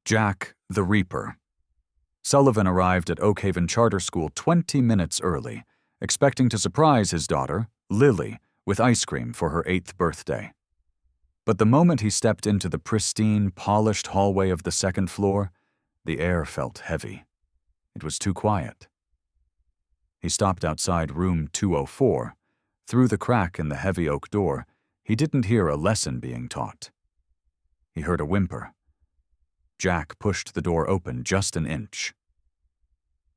Jack the Reaper. Sullivan arrived at Oakhaven Charter School 20 minutes early, expecting to surprise his daughter, Lily, with ice cream for her 8th birthday. But the moment he stepped into the pristine, polished hallway of the 2nd floor, the air felt heavy. It was too quiet. He stopped outside room 204. Through the crack in the heavy oak door, he didn't hear a lesson being taught. He heard a whimper. Jack pushed the door open just an inch.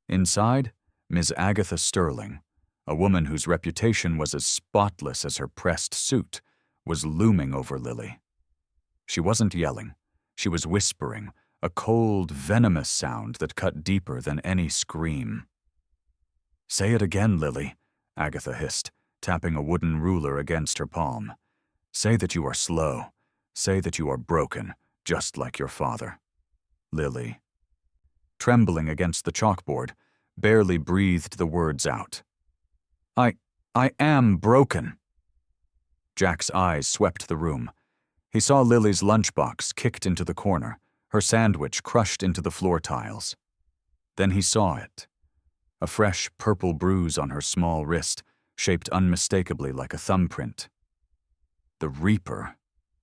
Inside, Ms. Agatha Sterling, a woman whose reputation was as spotless as her pressed suit, was looming over Lily. She wasn't yelling. She was whispering, a cold, venomous sound that cut deeper than any scream. "Say it again, Lily," Agatha hissed, tapping a wooden ruler against her palm. "Say that you are slow. Say that you are broken, just like your father." Lily, trembling against the chalkboard, barely breathed the words out. I am broken." Jack's eyes swept the room. He saw Lily's lunchbox kicked into the corner, her sandwich crushed into the floor tiles. Then he saw it. A fresh purple bruise on her small wrist, shaped unmistakably like a thumbprint. The Reaper,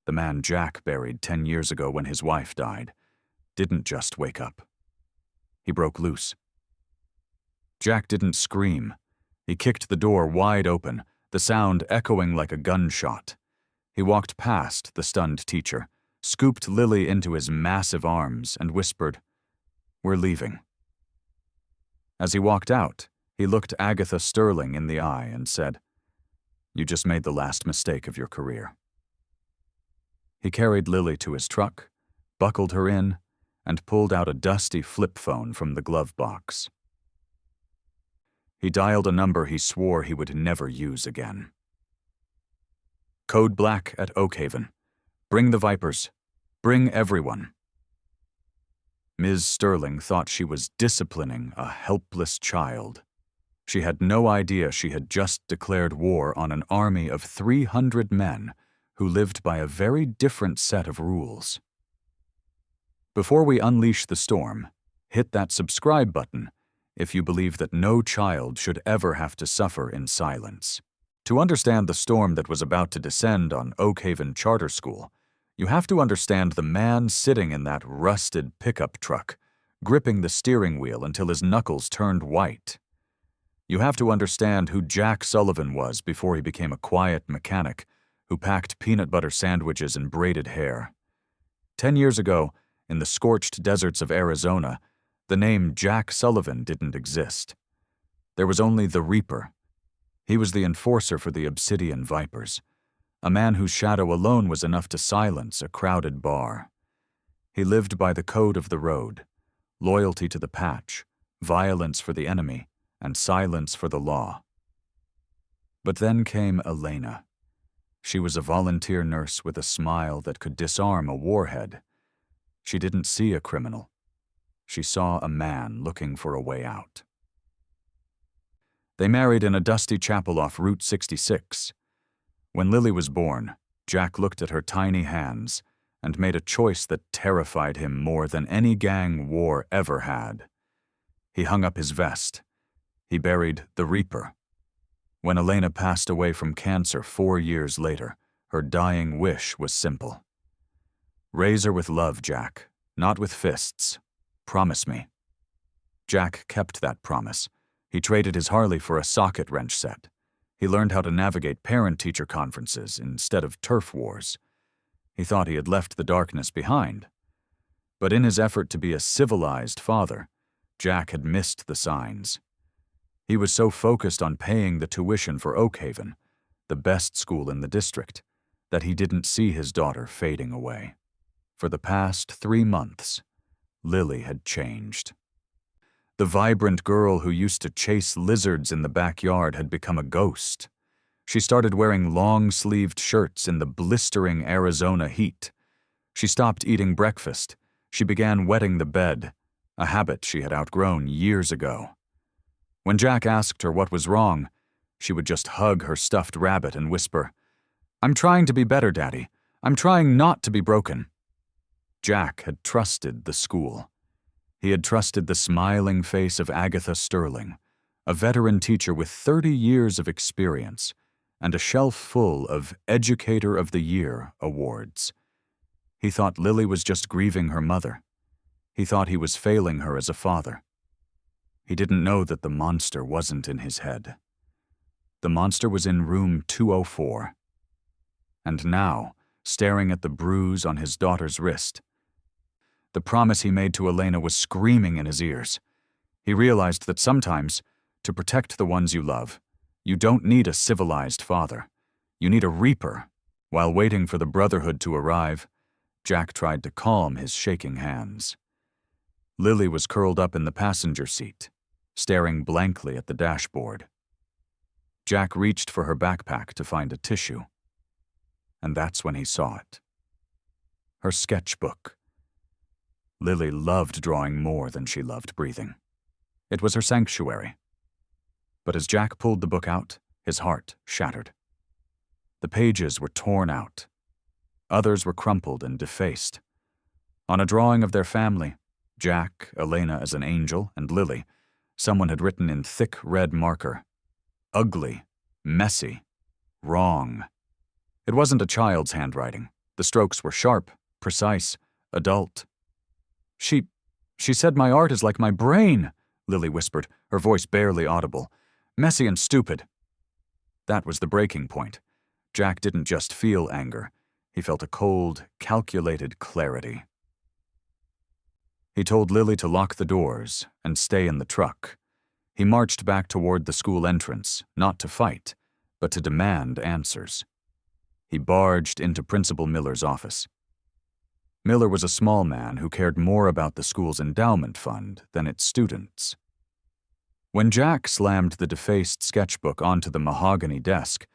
the man Jack buried 10 years ago when his wife died, didn't just wake up. He broke loose. Jack didn't scream. He kicked the door wide open, the sound echoing like a gunshot. He walked past the stunned teacher, scooped Lily into his massive arms, and whispered, "We're leaving." As he walked out, he looked Agatha Sterling in the eye and said, "You just made the last mistake of your career." He carried Lily to his truck, buckled her in, and pulled out a dusty flip phone from the glove box. He dialed a number he swore he would never use again. "Code Black at Oakhaven. Bring the Vipers. Bring everyone." Ms. Sterling thought she was disciplining a helpless child. She had no idea she had just declared war on an army of 300 men who lived by a very different set of rules. Before we unleash the storm, hit that subscribe button if you believe that no child should ever have to suffer in silence. To understand the storm that was about to descend on Oakhaven Charter School, you have to understand the man sitting in that rusted pickup truck, gripping the steering wheel until his knuckles turned white. You have to understand who Jack Sullivan was before he became a quiet mechanic who packed peanut butter sandwiches and braided hair. 10 years ago, in the scorched deserts of Arizona, the name Jack Sullivan didn't exist. There was only the Reaper. He was the enforcer for the Obsidian Vipers, a man whose shadow alone was enough to silence a crowded bar. He lived by the code of the road, loyalty to the patch, violence for the enemy, and silence for the law. But then came Elena. She was a volunteer nurse with a smile that could disarm a warhead. She didn't see a criminal. She saw a man looking for a way out. They married in a dusty chapel off Route 66. When Lily was born, Jack looked at her tiny hands and made a choice that terrified him more than any gang war ever had. He hung up his vest. He buried the Reaper. When Elena passed away from cancer 4 years later, her dying wish was simple. "Raise her with love, Jack, not with fists. Promise me." Jack kept that promise. He traded his Harley for a socket wrench set. He learned how to navigate parent-teacher conferences instead of turf wars. He thought he had left the darkness behind. But in his effort to be a civilized father, Jack had missed the signs. He was so focused on paying the tuition for Oakhaven, the best school in the district, that he didn't see his daughter fading away. For the past 3 months, Lily had changed. The vibrant girl who used to chase lizards in the backyard had become a ghost. She started wearing long-sleeved shirts in the blistering Arizona heat. She stopped eating breakfast. She began wetting the bed, a habit she had outgrown years ago. When Jack asked her what was wrong, she would just hug her stuffed rabbit and whisper, "I'm trying to be better, Daddy. I'm trying not to be broken." Jack had trusted the school. He had trusted the smiling face of Agatha Sterling, a veteran teacher with 30 years of experience and a shelf full of Educator of the Year awards. He thought Lily was just grieving her mother. He thought he was failing her as a father. He didn't know that the monster wasn't in his head. The monster was in room 204. And now, staring at the bruise on his daughter's wrist, the promise he made to Elena was screaming in his ears. He realized that sometimes, to protect the ones you love, you don't need a civilized father. You need a reaper. While waiting for the brotherhood to arrive, Jack tried to calm his shaking hands. Lily was curled up in the passenger seat, staring blankly at the dashboard. Jack reached for her backpack to find a tissue. And that's when he saw it. Her sketchbook. Lily loved drawing more than she loved breathing. It was her sanctuary. But as Jack pulled the book out, his heart shattered. The pages were torn out. Others were crumpled and defaced. On a drawing of their family, Jack, Elena as an angel, and Lily, someone had written in thick red marker, "Ugly, messy, wrong." It wasn't a child's handwriting. The strokes were sharp, precise, adult. She said my art is like my brain," Lily whispered, her voice barely audible. "Messy and stupid." That was the breaking point. Jack didn't just feel anger. He felt a cold, calculated clarity. He told Lily to lock the doors and stay in the truck. He marched back toward the school entrance, not to fight, but to demand answers. He barged into Principal Miller's office. Miller was a small man who cared more about the school's endowment fund than its students. When Jack slammed the defaced sketchbook onto the mahogany desk,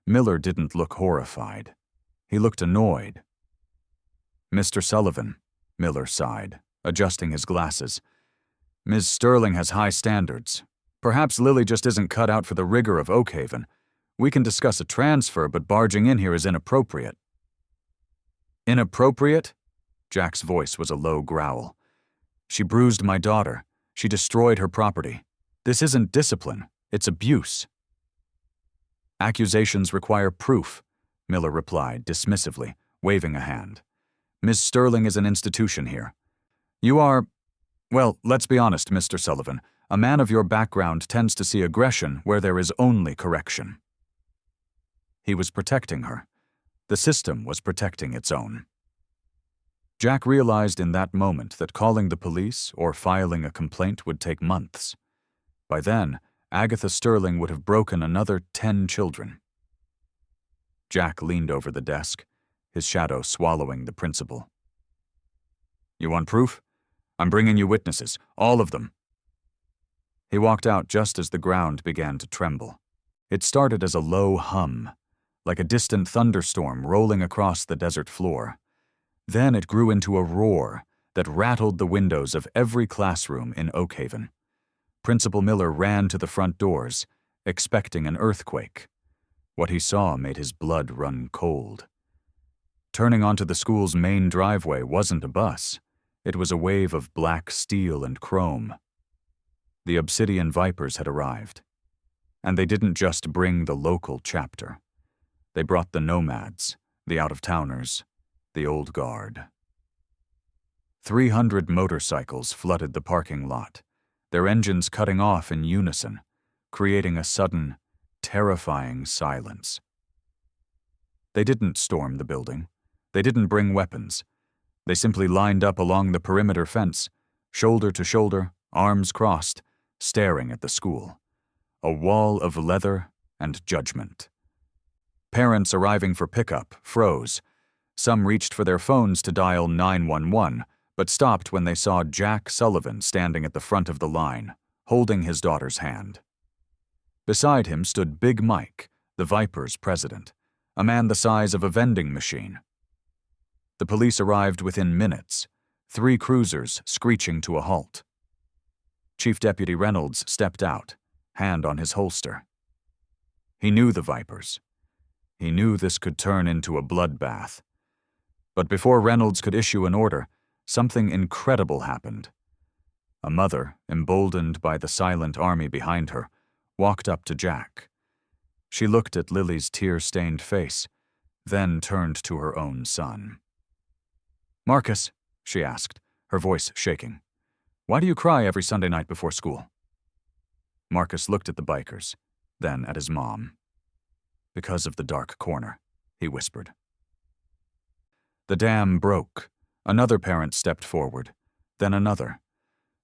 Miller didn't look horrified. He looked annoyed. "Mr. Sullivan," Miller sighed, adjusting his glasses. "Ms. Sterling has high standards. Perhaps Lily just isn't cut out for the rigor of Oakhaven. We can discuss a transfer, but barging in here is inappropriate." "Inappropriate?" Jack's voice was a low growl. "She bruised my daughter. She destroyed her property. This isn't discipline, it's abuse." "Accusations require proof," Miller replied dismissively, waving a hand. "Ms. Sterling is an institution here. You are, well, let's be honest, Mr. Sullivan. A man of your background tends to see aggression where there is only correction." He was protecting her. The system was protecting its own. Jack realized in that moment that calling the police or filing a complaint would take months. By then, Agatha Sterling would have broken another 10 children. Jack leaned over the desk, his shadow swallowing the principal. "You want proof? I'm bringing you witnesses, all of them." He walked out just as the ground began to tremble. It started as a low hum, like a distant thunderstorm rolling across the desert floor. Then it grew into a roar that rattled the windows of every classroom in Oakhaven. Principal Miller ran to the front doors, expecting an earthquake. What he saw made his blood run cold. Turning onto the school's main driveway wasn't a bus. It was a wave of black steel and chrome. The Obsidian Vipers had arrived. And they didn't just bring the local chapter. They brought the nomads, the out-of-towners, the old guard. 300 motorcycles flooded the parking lot, their engines cutting off in unison, creating a sudden, terrifying silence. They didn't storm the building. They didn't bring weapons. They simply lined up along the perimeter fence, shoulder to shoulder, arms crossed, staring at the school. A wall of leather and judgment. Parents arriving for pickup froze. Some reached for their phones to dial 911, but stopped when they saw Jack Sullivan standing at the front of the line, holding his daughter's hand. Beside him stood Big Mike, the Vipers' president, a man the size of a vending machine. The police arrived within minutes, 3 cruisers screeching to a halt. Chief Deputy Reynolds stepped out, hand on his holster. He knew the Vipers. He knew this could turn into a bloodbath. But before Reynolds could issue an order, something incredible happened. A mother, emboldened by the silent army behind her, walked up to Jack. She looked at Lily's tear-stained face, then turned to her own son. "Marcus," she asked, her voice shaking, "why do you cry every Sunday night before school?" Marcus looked at the bikers, then at his mom. "Because of the dark corner," he whispered. The dam broke. Another parent stepped forward, then another.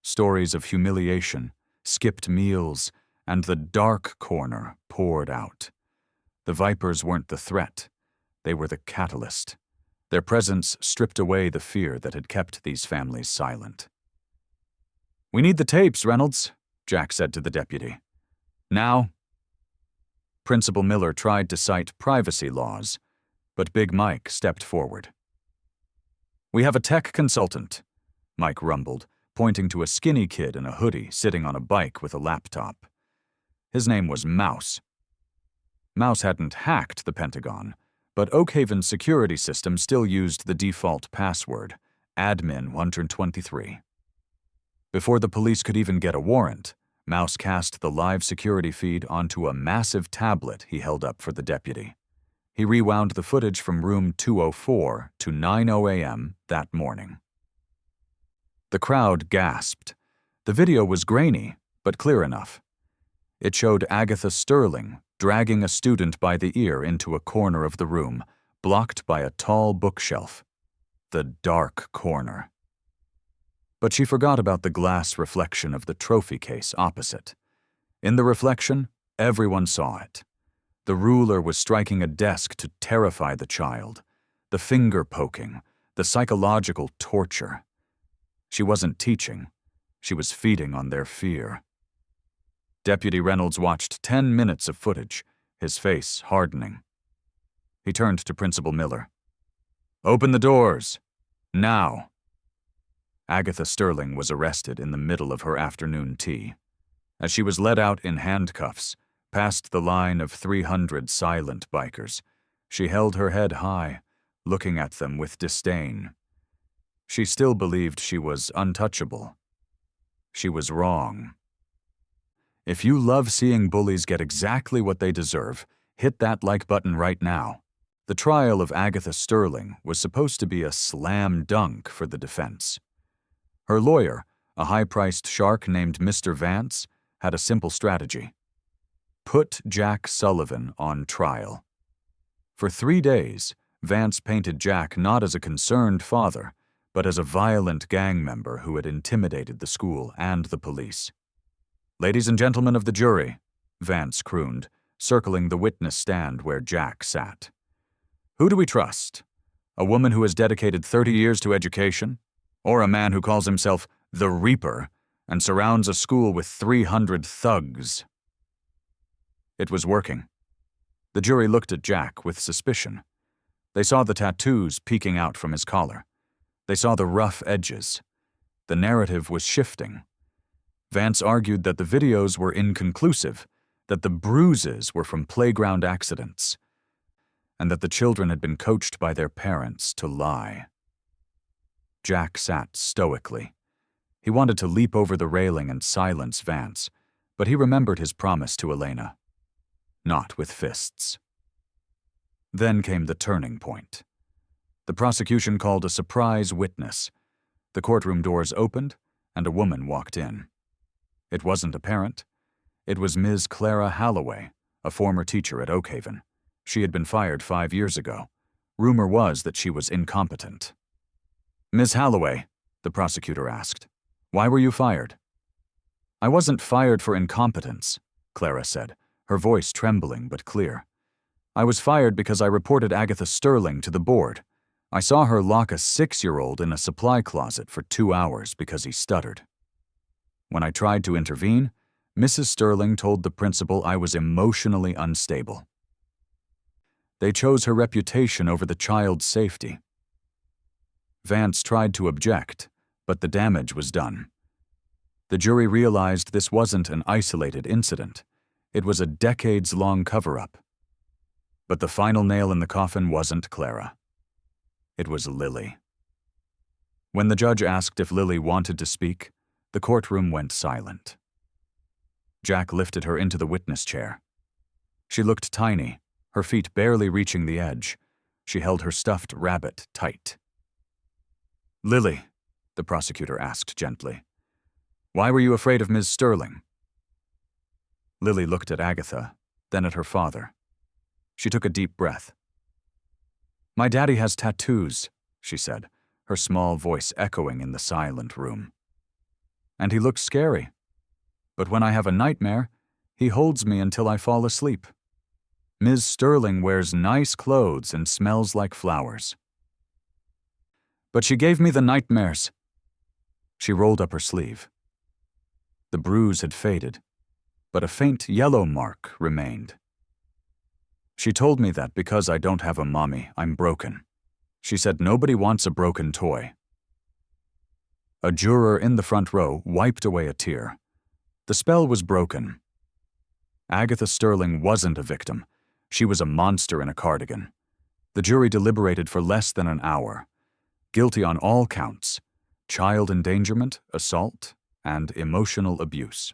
Stories of humiliation, skipped meals, and the dark corner poured out. The Vipers weren't the threat. They were the catalyst. Their presence stripped away the fear that had kept these families silent. "We need the tapes, Reynolds," Jack said to the deputy. "Now." Principal Miller tried to cite privacy laws, but Big Mike stepped forward. "We have a tech consultant," Mike rumbled, pointing to a skinny kid in a hoodie sitting on a bike with a laptop. His name was Mouse. Mouse hadn't hacked the Pentagon, but Oakhaven's security system still used the default password, admin 123. Before the police could even get a warrant, Mouse cast the live security feed onto a massive tablet he held up for the deputy. He rewound the footage from room 204 to 9:00 a.m. that morning. The crowd gasped. The video was grainy, but clear enough. It showed Agatha Sterling dragging a student by the ear into a corner of the room, blocked by a tall bookshelf. The dark corner. But she forgot about the glass reflection of the trophy case opposite. In the reflection, everyone saw it. The ruler was striking a desk to terrify the child. The finger poking, the psychological torture. She wasn't teaching. She was feeding on their fear. Deputy Reynolds watched 10 minutes of footage, his face hardening. He turned to Principal Miller. "Open the doors. Now." Agatha Sterling was arrested in the middle of her afternoon tea. As she was led out in handcuffs, past the line of 300 silent bikers, she held her head high, looking at them with disdain. She still believed she was untouchable. She was wrong. If you love seeing bullies get exactly what they deserve, hit that like button right now. The trial of Agatha Sterling was supposed to be a slam dunk for the defense. Her lawyer, a high-priced shark named Mr. Vance, had a simple strategy. Put Jack Sullivan on trial. For 3 days, Vance painted Jack not as a concerned father, but as a violent gang member who had intimidated the school and the police. "Ladies and gentlemen of the jury," Vance crooned, circling the witness stand where Jack sat. "Who do we trust? A woman who has dedicated 30 years to education? Or a man who calls himself the Reaper and surrounds a school with 300 thugs?" It was working. The jury looked at Jack with suspicion. They saw the tattoos peeking out from his collar. They saw the rough edges. The narrative was shifting. Vance argued that the videos were inconclusive, that the bruises were from playground accidents, and that the children had been coached by their parents to lie. Jack sat stoically. He wanted to leap over the railing and silence Vance, but he remembered his promise to Elena. Not with fists. Then came the turning point. The prosecution called a surprise witness. The courtroom doors opened, and a woman walked in. It wasn't a parent. It was Ms. Clara Halloway, a former teacher at Oakhaven. She had been fired 5 years ago. Rumor was that she was incompetent. "Ms. Halloway," the prosecutor asked, "why were you fired?" "I wasn't fired for incompetence," Clara said, her voice trembling but clear. "I was fired because I reported Agatha Sterling to the board. I saw her lock a 6-year-old in a supply closet for 2 hours because he stuttered. When I tried to intervene, Mrs. Sterling told the principal I was emotionally unstable. They chose her reputation over the child's safety." Vance tried to object, but the damage was done. The jury realized this wasn't an isolated incident. It was a decades-long cover-up. But the final nail in the coffin wasn't Clara. It was Lily. When the judge asked if Lily wanted to speak, the courtroom went silent. Jack lifted her into the witness chair. She looked tiny, her feet barely reaching the edge. She held her stuffed rabbit tight. "Lily," the prosecutor asked gently, "why were you afraid of Ms. Sterling?" Lily looked at Agatha, then at her father. She took a deep breath. "My daddy has tattoos," she said, her small voice echoing in the silent room. "And he looks scary. But when I have a nightmare, he holds me until I fall asleep. Ms. Sterling wears nice clothes and smells like flowers. But she gave me the nightmares." She rolled up her sleeve. The bruise had faded, but a faint yellow mark remained. "She told me that because I don't have a mommy, I'm broken. She said nobody wants a broken toy." A juror in the front row wiped away a tear. The spell was broken. Agatha Sterling wasn't a victim. She was a monster in a cardigan. The jury deliberated for less than an hour. Guilty on all counts: child endangerment, assault, and emotional abuse.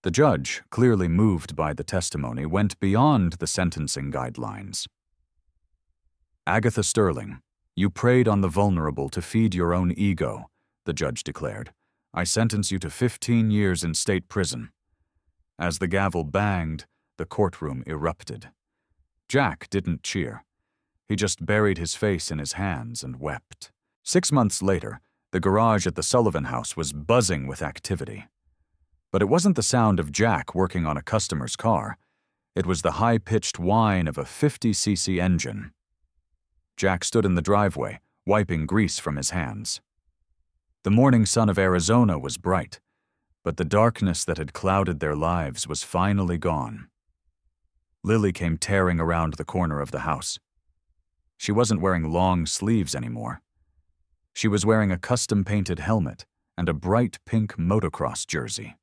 The judge, clearly moved by the testimony, went beyond the sentencing guidelines. "Agatha Sterling, you preyed on the vulnerable to feed your own ego," the judge declared. "I sentence you to 15 years in state prison." As the gavel banged, the courtroom erupted. Jack didn't cheer. He just buried his face in his hands and wept. 6 months later, the garage at the Sullivan house was buzzing with activity. But it wasn't the sound of Jack working on a customer's car. It was the high-pitched whine of a 50cc engine. Jack stood in the driveway, wiping grease from his hands. The morning sun of Arizona was bright, but the darkness that had clouded their lives was finally gone. Lily came tearing around the corner of the house. She wasn't wearing long sleeves anymore. She was wearing a custom-painted helmet and a bright pink motocross jersey.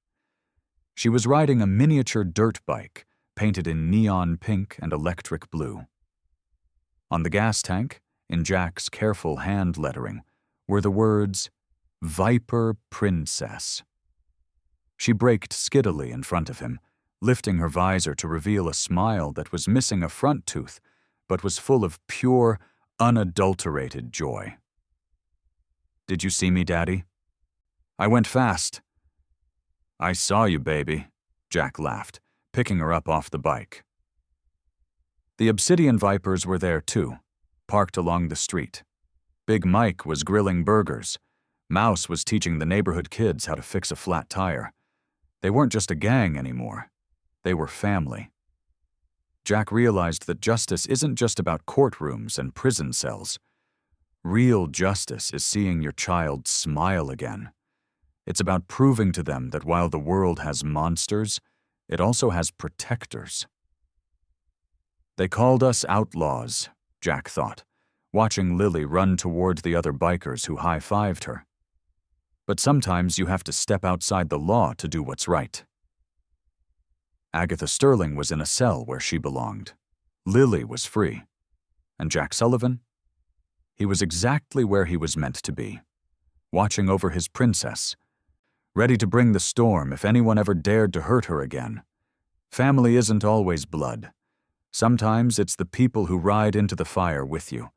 She was riding a miniature dirt bike painted in neon pink and electric blue. On the gas tank, in Jack's careful hand lettering, were the words, "Viper Princess." She braked skiddily in front of him, lifting her visor to reveal a smile that was missing a front tooth, but was full of pure, unadulterated joy. "Did you see me, Daddy? I went fast." "I saw you, baby," Jack laughed, picking her up off the bike. The Obsidian Vipers were there too, parked along the street. Big Mike was grilling burgers. Mouse was teaching the neighborhood kids how to fix a flat tire. They weren't just a gang anymore. They were family. Jack realized that justice isn't just about courtrooms and prison cells. Real justice is seeing your child smile again. It's about proving to them that while the world has monsters, it also has protectors. They called us outlaws, Jack thought, watching Lily run toward the other bikers who high-fived her. But sometimes you have to step outside the law to do what's right. Agatha Sterling was in a cell where she belonged. Lily was free. And Jack Sullivan? He was exactly where he was meant to be, watching over his princess, ready to bring the storm if anyone ever dared to hurt her again. Family isn't always blood. Sometimes it's the people who ride into the fire with you.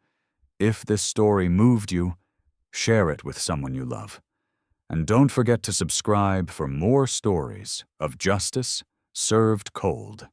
If this story moved you, share it with someone you love. And don't forget to subscribe for more stories of justice served cold.